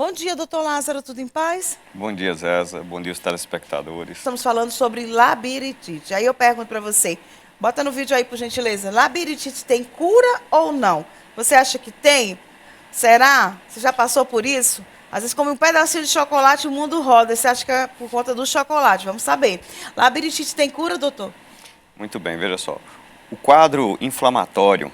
Bom dia, doutor Lázaro, tudo em paz? Bom dia, Zéza. Bom dia, os telespectadores. Estamos falando sobre labirintite. Aí eu pergunto para você, bota no vídeo aí, por gentileza, labirintite tem cura ou não? Você acha que tem? Será? Você já passou por isso? Às vezes come um pedacinho de chocolate e o mundo roda. Você acha que é por conta do chocolate? Vamos saber. Labirintite tem cura, doutor? Muito bem, veja só. O quadro inflamatório,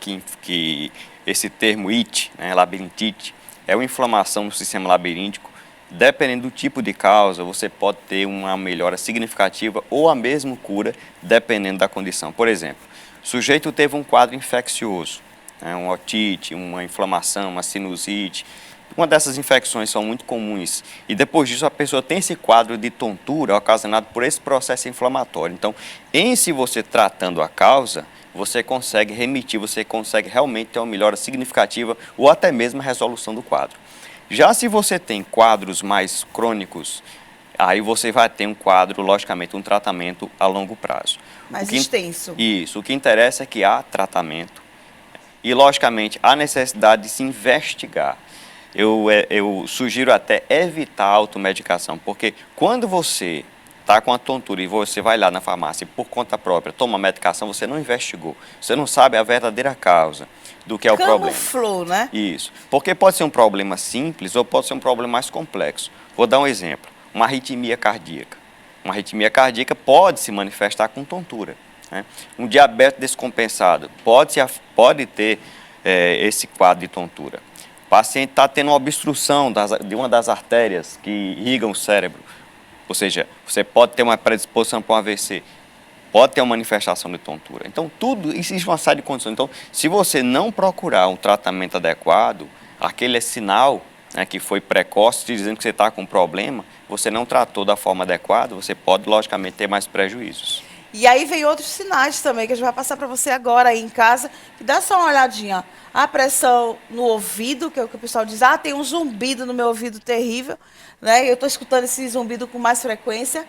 que esse termo IT, labirintite, é uma inflamação no sistema labiríntico. Dependendo do tipo de causa, você pode ter uma melhora significativa ou a mesma cura, dependendo da condição. Por exemplo, o sujeito teve um quadro infeccioso, uma otite, uma inflamação, uma sinusite. Uma dessas infecções são muito comuns e depois disso a pessoa tem esse quadro de tontura ocasionado por esse processo inflamatório. Então, em se você tratando a causa, você consegue remitir, você consegue realmente ter uma melhora significativa ou até mesmo a resolução do quadro. Já se você tem quadros mais crônicos, aí você vai ter um quadro, logicamente, um tratamento a longo prazo. Mais extenso. Isso, o que interessa é que há tratamento e, logicamente, há necessidade de se investigar. Eu sugiro até evitar a automedicação, porque quando você está com a tontura e você vai lá na farmácia e por conta própria toma medicação, você não investigou, você não sabe a verdadeira causa do que é o problema. Camuflou, né? Isso, porque pode ser um problema simples ou pode ser um problema mais complexo. Vou dar um exemplo, uma arritmia cardíaca. Uma arritmia cardíaca pode se manifestar com tontura, né? Um diabetes descompensado pode ter esse quadro de tontura. O paciente está tendo uma obstrução de uma das artérias que irrigam o cérebro. Ou seja, você pode ter uma predisposição para um AVC, pode ter uma manifestação de tontura. Então, tudo existe uma série de condições. Então, se você não procurar um tratamento adequado, aquele é sinal, né, que foi precoce, dizendo que você está com um problema, você não tratou da forma adequada, você pode, logicamente, ter mais prejuízos. E aí vem outros sinais também, que a gente vai passar para você agora aí em casa, que dá só uma olhadinha. A pressão no ouvido, que é o que o pessoal diz, tem um zumbido no meu ouvido terrível, né? Eu estou escutando esse zumbido com mais frequência.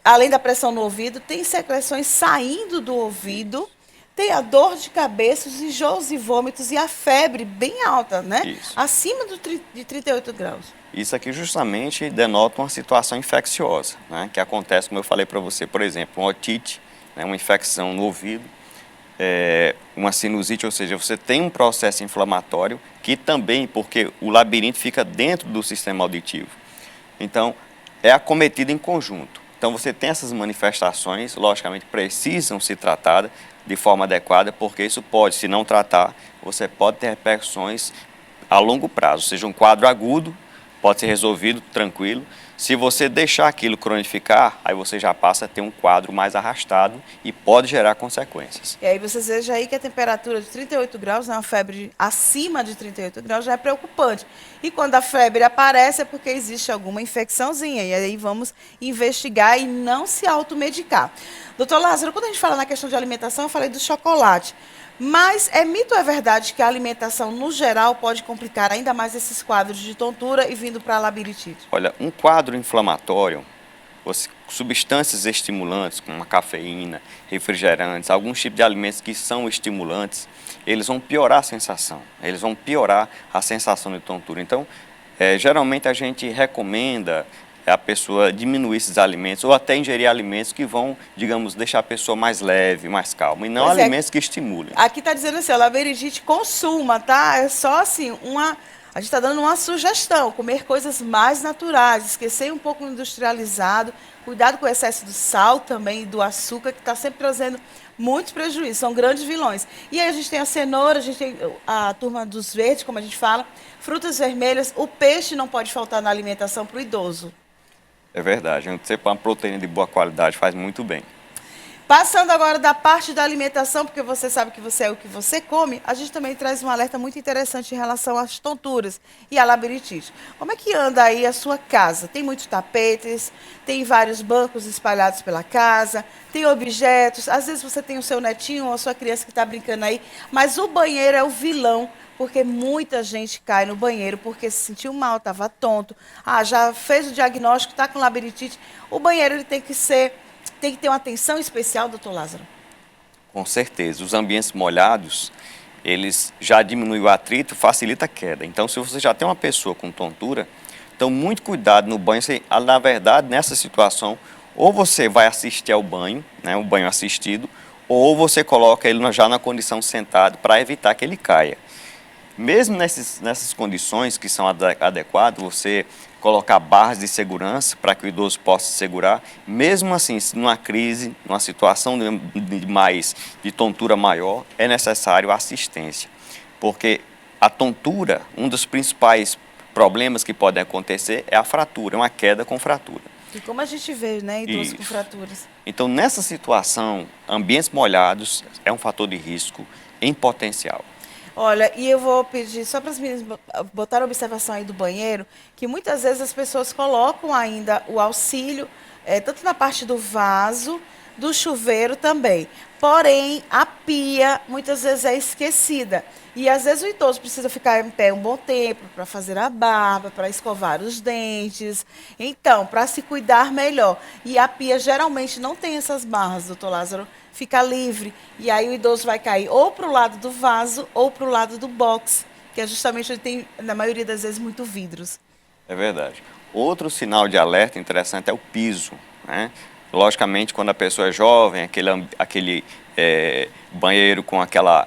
Além da pressão no ouvido, tem secreções saindo do ouvido, tem a dor de cabeça, os enjoos e vômitos e a febre bem alta, né? Isso. Acima de 38 graus. Isso aqui justamente denota uma situação infecciosa, né, que acontece, como eu falei para você, por exemplo, uma otite, né, uma infecção no ouvido, uma sinusite, ou seja, você tem um processo inflamatório que também, porque o labirinto fica dentro do sistema auditivo. Então, é acometido em conjunto. Então, você tem essas manifestações, logicamente, precisam ser tratadas de forma adequada, porque isso pode, se não tratar, você pode ter repercussões a longo prazo, ou seja, um quadro agudo, pode ser resolvido tranquilo. Se você deixar aquilo cronificar, aí você já passa a ter um quadro mais arrastado e pode gerar consequências. E aí você veja aí que a temperatura de 38 graus, né, uma febre acima de 38 graus já é preocupante. E quando a febre aparece é porque existe alguma infecçãozinha. E aí vamos investigar e não se automedicar. Doutor Lázaro, quando a gente fala na questão de alimentação, eu falei do chocolate. Mas é mito ou é verdade que a alimentação, no geral, pode complicar ainda mais esses quadros de tontura e vindo para a labirintite? Olha, um quadro inflamatório, substâncias estimulantes, como a cafeína, refrigerantes, alguns tipos de alimentos que são estimulantes, eles vão piorar a sensação, eles vão piorar a sensação de tontura. Então, geralmente a gente recomenda a pessoa diminuir esses alimentos ou até ingerir alimentos que vão, digamos, deixar a pessoa mais leve, mais calma, e não alimentos que estimulem. Aqui está dizendo assim, a labirintite consuma, tá? É só assim, a gente está dando uma sugestão, comer coisas mais naturais, esquecer um pouco o industrializado, cuidado com o excesso do sal também e do açúcar, que está sempre trazendo muitos prejuízos, são grandes vilões. E aí a gente tem a cenoura, a gente tem a turma dos verdes, como a gente fala, frutas vermelhas, o peixe não pode faltar na alimentação para o idoso. É verdade, você põe uma proteína de boa qualidade, faz muito bem. Passando agora da parte da alimentação, porque você sabe que você é o que você come, a gente também traz um alerta muito interessante em relação às tonturas e à labirintite. Como é que anda aí a sua casa? Tem muitos tapetes, tem vários bancos espalhados pela casa, tem objetos, às vezes você tem o seu netinho ou a sua criança que está brincando aí, mas o banheiro é o vilão, porque muita gente cai no banheiro porque se sentiu mal, estava tonto, já fez o diagnóstico, está com labirintite. O banheiro ele tem que ter uma atenção especial, doutor Lázaro? Com certeza. Os ambientes molhados, eles já diminuem o atrito, facilita a queda. Então, se você já tem uma pessoa com tontura, então muito cuidado no banho. Na verdade, nessa situação, ou você vai assistir ao banho, né, o banho assistido, ou você coloca ele já na condição sentado para evitar que ele caia. Mesmo nessas condições que são adequadas, você colocar barras de segurança para que o idoso possa se segurar, mesmo assim, numa crise, numa situação de tontura maior, é necessário assistência. Porque a tontura, um dos principais problemas que podem acontecer é a fratura, uma queda com fratura. E como a gente vê, né, idosos com Isso. fraturas. Então, nessa situação, ambientes molhados é um fator de risco em potencial. Olha, e eu vou pedir só para as meninas botar a observação aí do banheiro, que muitas vezes as pessoas colocam ainda o auxílio, tanto na parte do vaso, do chuveiro também. Porém, a pia muitas vezes é esquecida. E às vezes o idoso precisa ficar em pé um bom tempo para fazer a barba, para escovar os dentes. Então, para se cuidar melhor. E a pia geralmente não tem essas barras, doutor Lázaro. Fica livre. E aí o idoso vai cair ou para o lado do vaso ou para o lado do box, que é justamente onde tem, na maioria das vezes, muito vidros. É verdade. Outro sinal de alerta interessante é o piso, né? Logicamente, quando a pessoa é jovem, aquele banheiro com aquela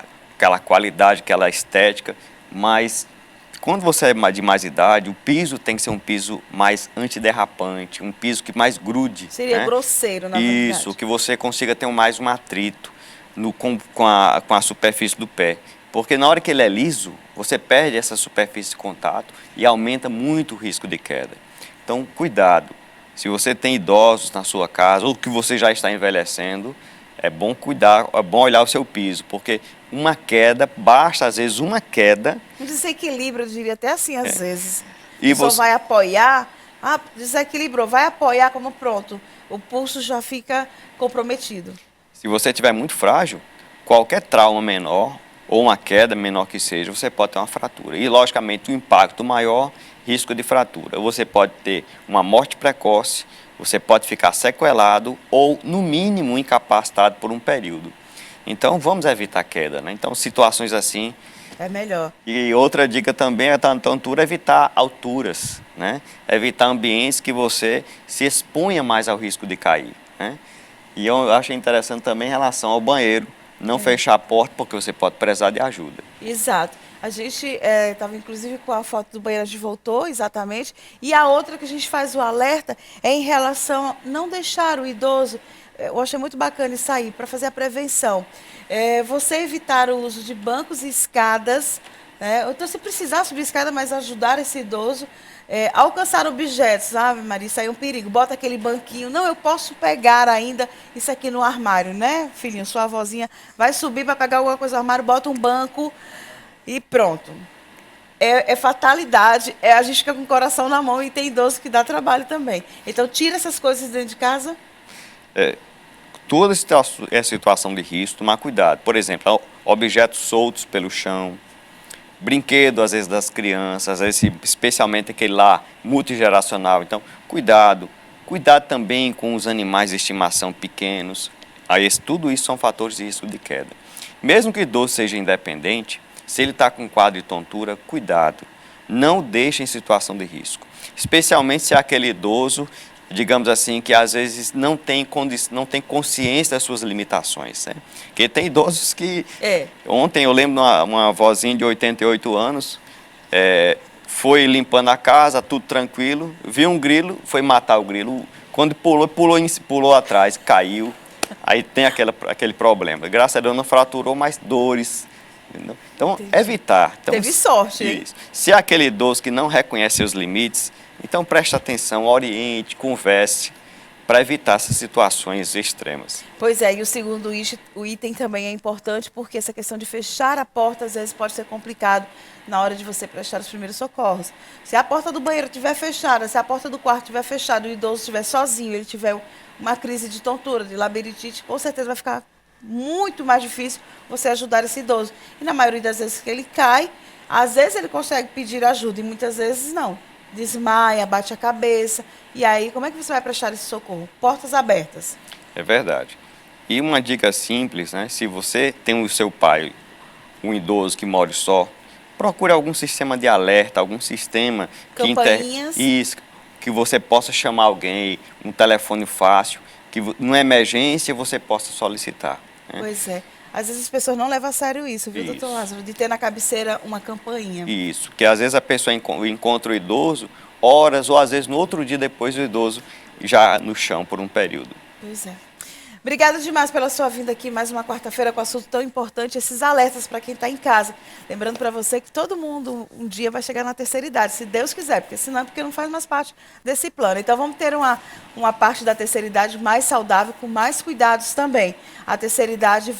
qualidade, aquela estética, mas quando você é de mais idade, o piso tem que ser um piso mais antiderrapante, um piso que mais grude. Seria né? grosseiro, na verdade. Isso, que você consiga ter mais um atrito com a superfície do pé. Porque na hora que ele é liso, você perde essa superfície de contato e aumenta muito o risco de queda. Então, cuidado. Se você tem idosos na sua casa ou que você já está envelhecendo, é bom cuidar, é bom olhar o seu piso, porque uma queda, basta às vezes uma queda. Um desequilíbrio, eu diria até assim, às vezes. E Só você, vai apoiar, desequilibrou, vai apoiar como pronto. O pulso já fica comprometido. se você estiver muito frágil, qualquer trauma menor ou uma queda menor que seja, você pode ter uma fratura. E, logicamente, o impacto maior, risco de fratura. Você pode ter uma morte precoce, você pode ficar sequelado ou, no mínimo, incapacitado por um período. Então, vamos evitar queda, né? Então, situações assim. É melhor. E outra dica também é a tontura, evitar alturas, né? Evitar ambientes que você se exponha mais ao risco de cair, né? E eu acho interessante também em relação ao banheiro, não fechar a porta porque você pode precisar de ajuda. Exato. A gente estava, inclusive, com a foto do banheiro, a gente voltou, exatamente. E a outra que a gente faz o alerta é em relação a não deixar o idoso. Eu achei muito bacana isso aí, para fazer a prevenção. Você evitar o uso de bancos e escadas, né? Então, se precisar subir escada, mas ajudar esse idoso. Alcançar objetos, sabe, Maria? Isso aí é um perigo. Bota aquele banquinho. Não, eu posso pegar ainda isso aqui no armário, né, filhinho? Sua avózinha vai subir para pegar alguma coisa no armário, bota um banco e pronto. É fatalidade. A gente fica com o coração na mão e tem idoso que dá trabalho também. Então, tira essas coisas dentro de casa. Toda situação de risco, tomar cuidado. Por exemplo, objetos soltos pelo chão, brinquedo, às vezes, das crianças, às vezes, especialmente aquele lá multigeracional. Então, cuidado. Cuidado também com os animais de estimação pequenos. Tudo isso são fatores de risco de queda. Mesmo que o idoso seja independente, se ele está com quadro de tontura, cuidado. Não deixe em situação de risco. Especialmente se é aquele idoso, digamos assim, que às vezes não tem consciência das suas limitações. Né? Porque tem idosos que... Ontem eu lembro uma vozinha de 88 anos, foi limpando a casa, tudo tranquilo, viu um grilo, foi matar o grilo. Quando pulou atrás, caiu, aí tem aquele problema. Graças a Deus não fraturou, mas dores. Entendeu? Então, Entendi. Evitar. Então, Teve sorte, hein? isso. Se é aquele idoso que não reconhece seus limites, então preste atenção, oriente, converse, para evitar essas situações extremas. Pois é, e o segundo item também é importante, porque essa questão de fechar a porta, às vezes, pode ser complicado na hora de você prestar os primeiros socorros. Se a porta do banheiro estiver fechada, se a porta do quarto estiver fechada, o idoso estiver sozinho, ele tiver uma crise de tontura, de labirintite, com certeza vai ficar muito mais difícil você ajudar esse idoso. E na maioria das vezes que ele cai, às vezes ele consegue pedir ajuda e muitas vezes não. Desmaia, bate a cabeça. E aí, como é que você vai prestar esse socorro? Portas abertas. É verdade. E uma dica simples, né? Se você tem o seu pai um idoso que mora só, procure algum sistema de alerta, algum sistema Campainhas. Isso, que você possa chamar alguém, um telefone fácil, que numa emergência você possa solicitar, né? Pois é. Às vezes as pessoas não levam a sério isso, viu, doutor Isso. Lázaro? De ter na cabeceira uma campainha. Isso, que às vezes a pessoa encontra o idoso horas ou às vezes no outro dia depois o idoso já no chão por um período. Pois é. Obrigada demais pela sua vinda aqui, mais uma quarta-feira com assunto tão importante, esses alertas para quem está em casa. Lembrando para você que todo mundo um dia vai chegar na terceira idade, se Deus quiser, porque senão é porque não faz mais parte desse plano. Então vamos ter uma parte da terceira idade mais saudável, com mais cuidados também. A terceira idade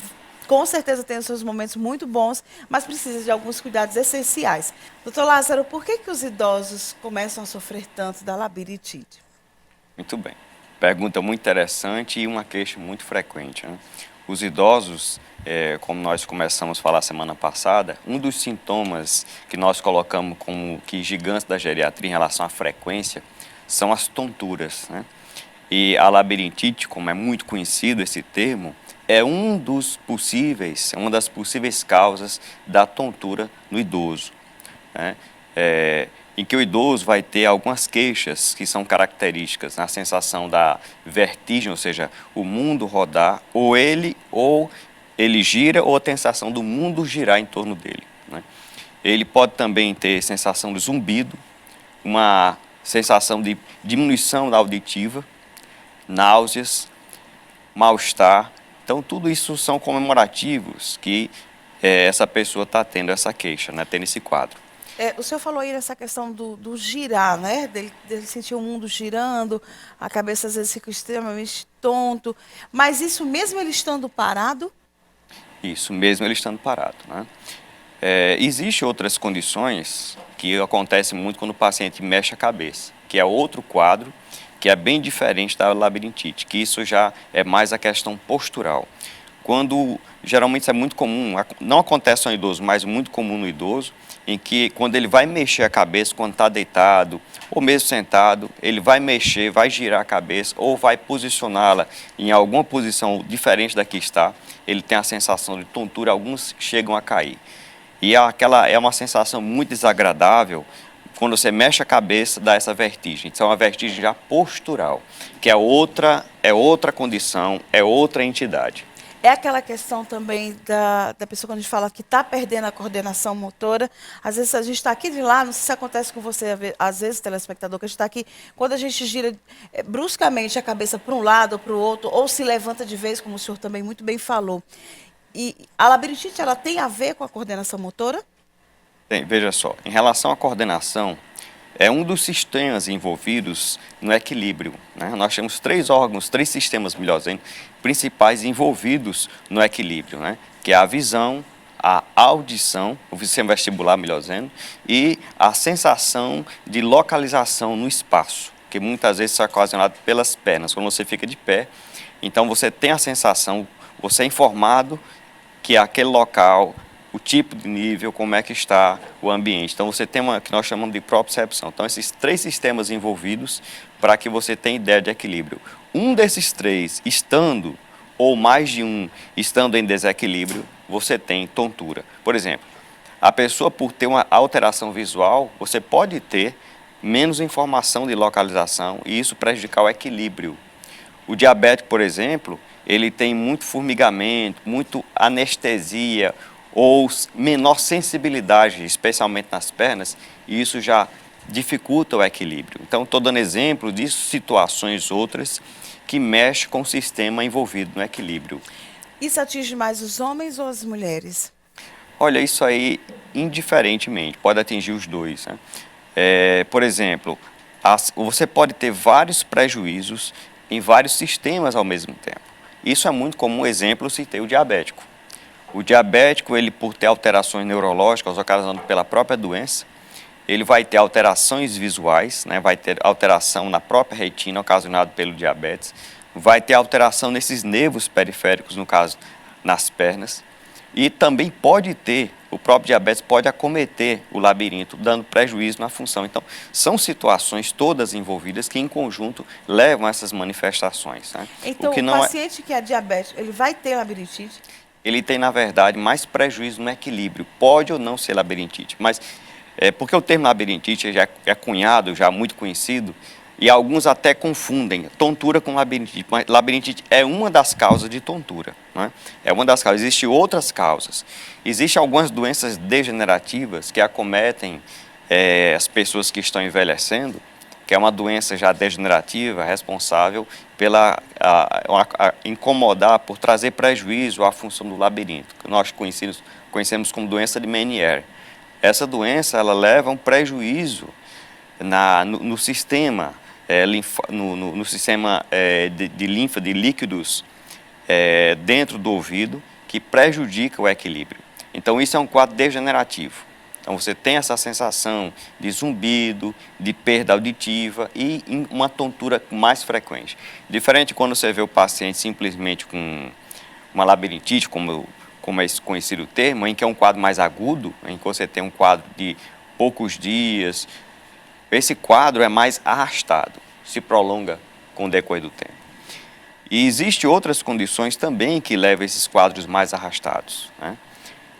com certeza tem os seus momentos muito bons, mas precisa de alguns cuidados essenciais. Doutor Lázaro, por que os idosos começam a sofrer tanto da labirintite? Muito bem. Pergunta muito interessante e uma queixa muito frequente, né? Os idosos, como nós começamos a falar semana passada, um dos sintomas que nós colocamos como que gigantes da geriatria em relação à frequência são as tonturas, né? E a labirintite, como é muito conhecido esse termo, é uma das possíveis causas da tontura no idoso, né? Em que o idoso vai ter algumas queixas que são características, a sensação da vertigem, ou seja, o mundo rodar, ou ele gira, ou a sensação do mundo girar em torno dele, né? Ele pode também ter sensação de zumbido, uma sensação de diminuição auditiva, náuseas, mal-estar. Então, tudo isso são comemorativos que essa pessoa está tendo essa queixa, né, tendo esse quadro. O senhor falou aí nessa questão do girar, né? Dele sentir o mundo girando, a cabeça às vezes fica extremamente tonto. Mas isso mesmo ele estando parado? Isso mesmo ele estando parado, né? Existem outras condições que acontecem muito quando o paciente mexe a cabeça, que é outro quadro que é bem diferente da labirintite, que isso já é mais a questão postural. Geralmente isso é muito comum, não acontece só no idoso, mas muito comum no idoso, em que quando ele vai mexer a cabeça, quando está deitado, ou mesmo sentado, ele vai mexer, vai girar a cabeça, ou vai posicioná-la em alguma posição diferente da que está, ele tem a sensação de tontura, alguns chegam a cair. E é uma sensação muito desagradável. Quando você mexe a cabeça, dá essa vertigem. Isso é uma vertigem já postural, que é outra condição, é outra entidade. É aquela questão também da pessoa, quando a gente fala que está perdendo a coordenação motora. Às vezes a gente está aqui de lá, não sei se acontece com você, às vezes, telespectador, que a gente está aqui, quando a gente gira bruscamente a cabeça para um lado ou para o outro, ou se levanta de vez, como o senhor também muito bem falou. E a labirintite, ela tem a ver com a coordenação motora? Veja só, em relação à coordenação, é um dos sistemas envolvidos no equilíbrio, né? Nós temos três sistemas, melhor dizendo, principais envolvidos no equilíbrio, né? Que é a visão, a audição, o sistema vestibular, melhor dizendo, e a sensação de localização no espaço, que muitas vezes é ocasionado pelas pernas. Quando você fica de pé, então você tem a sensação, você é informado que aquele local, o tipo de nível, como é que está o ambiente. Então, você tem uma que nós chamamos de propriocepção. Então, esses três sistemas envolvidos para que você tenha ideia de equilíbrio. Um desses três estando, ou mais de um estando em desequilíbrio, você tem tontura. Por exemplo, a pessoa, por ter uma alteração visual, você pode ter menos informação de localização e isso prejudicar o equilíbrio. O diabético, por exemplo, ele tem muito formigamento, muito anestesia, ou menor sensibilidade, especialmente nas pernas, e isso já dificulta o equilíbrio. Então, estou dando exemplo de situações outras que mexem com o sistema envolvido no equilíbrio. Isso atinge mais os homens ou as mulheres? Olha, isso aí, indiferentemente, pode atingir os dois, né? Por exemplo, você pode ter vários prejuízos em vários sistemas ao mesmo tempo. Isso é muito comum, exemplo, citei o diabético. O diabético, ele por ter alterações neurológicas ocasionadas pela própria doença, ele vai ter alterações visuais, né? Vai ter alteração na própria retina ocasionada pelo diabetes, vai ter alteração nesses nervos periféricos, no caso, nas pernas, e também o próprio diabetes pode acometer o labirinto, dando prejuízo na função. Então, são situações todas envolvidas que, em conjunto, levam a essas manifestações, né? Então, o paciente que é diabético, ele vai ter labirintite? ele tem, na verdade, mais prejuízo no equilíbrio. Pode ou não ser labirintite, mas porque o termo labirintite já é cunhado, já muito conhecido, e alguns até confundem tontura com labirintite, mas labirintite é uma das causas de tontura, né? É uma das causas. Existem outras causas. Existem algumas doenças degenerativas que acometem as pessoas que estão envelhecendo, que é uma doença já degenerativa, responsável pela incomodar, por trazer prejuízo à função do labirinto, que nós conhecemos como doença de Meniere. Essa doença, ela leva a um prejuízo no sistema, no sistema de linfa, de líquidos dentro do ouvido, que prejudica o equilíbrio. Então, isso é um quadro degenerativo. Então, você tem essa sensação de zumbido, de perda auditiva e uma tontura mais frequente. Diferente quando você vê o paciente simplesmente com uma labirintite, como é conhecido o termo, em que é um quadro mais agudo, em que você tem um quadro de poucos dias. Esse quadro é mais arrastado, se prolonga com o decorrer do tempo. E existem outras condições também que levam a esses quadros mais arrastados, né?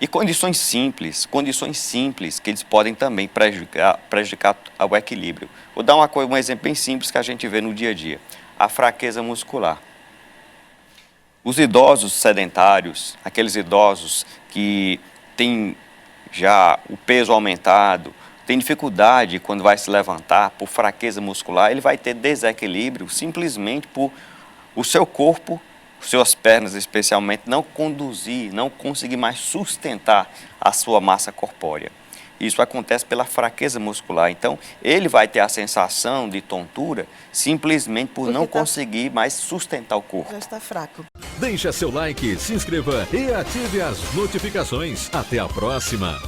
E condições simples que eles podem também prejudicar o equilíbrio. Vou dar um exemplo bem simples que a gente vê no dia a dia. A fraqueza muscular. Os idosos sedentários, aqueles idosos que têm já o peso aumentado, tem dificuldade quando vai se levantar por fraqueza muscular, ele vai ter desequilíbrio simplesmente por o seu corpo, suas pernas especialmente, não conseguir mais sustentar a sua massa corpórea. Isso acontece pela fraqueza muscular. Então, ele vai ter a sensação de tontura simplesmente por não conseguir mais sustentar o corpo. Já está fraco. Deixa seu like, se inscreva e ative as notificações. Até a próxima!